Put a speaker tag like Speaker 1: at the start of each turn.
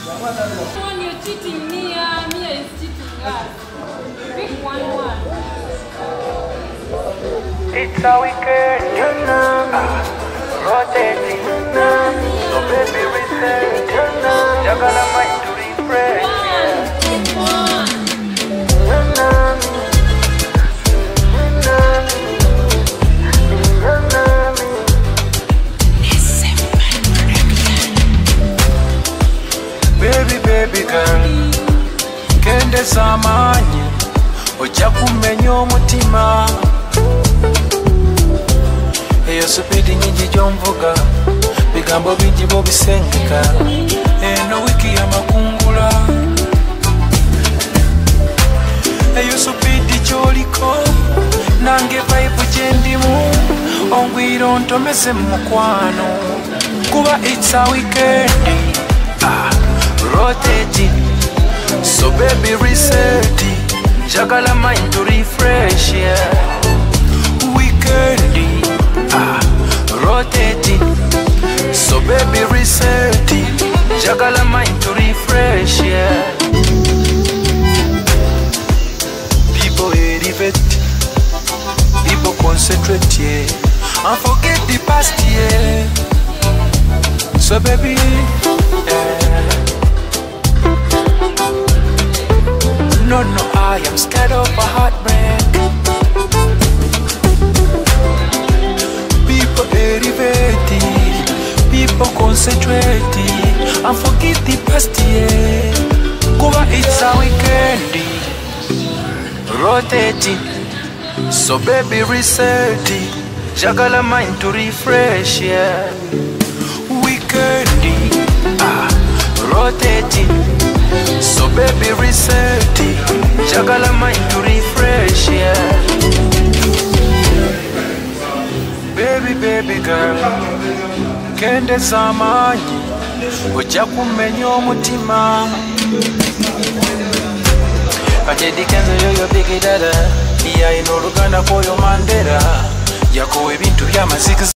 Speaker 1: When you're cheating Mia, Mia is cheating us. Pick one.
Speaker 2: It's a weekend, rotating, so baby reset, jagala mind to refresh. Baby girl, kende samanye, oja kumenya omutima. Eyo supidi nyingi gyomvuga, bigambo bingi bobisengeka, eno wiki ya makungula. Eyo supidi gyoliko, nange vibe gyendimu, ongwira ontomeze mukwano, kuba it's a weekend, rotating, so baby reset, jagala mind to refresh, yeah. Weekend, rotating, so baby reset, jagala mind to refresh, yeah. People elevate, people concentrate, yeah, and forget the past, yeah. So baby, yeah. No, I am scared of a heartbreak. People elevated, people concentrated, and forget the past year. Kuba it's a weekend, rotating, so baby reset, jagala mind to refresh, yeah. Weekend, rotating, so baby reset, jagala mind to refresh, yeah. Baby girl, kende zamanyi, oja kumenya omutima. Kajedi kenzo yoyo bigi dada, iya ino Luganda koyo Mandela, yakowe bintu byamazikiza.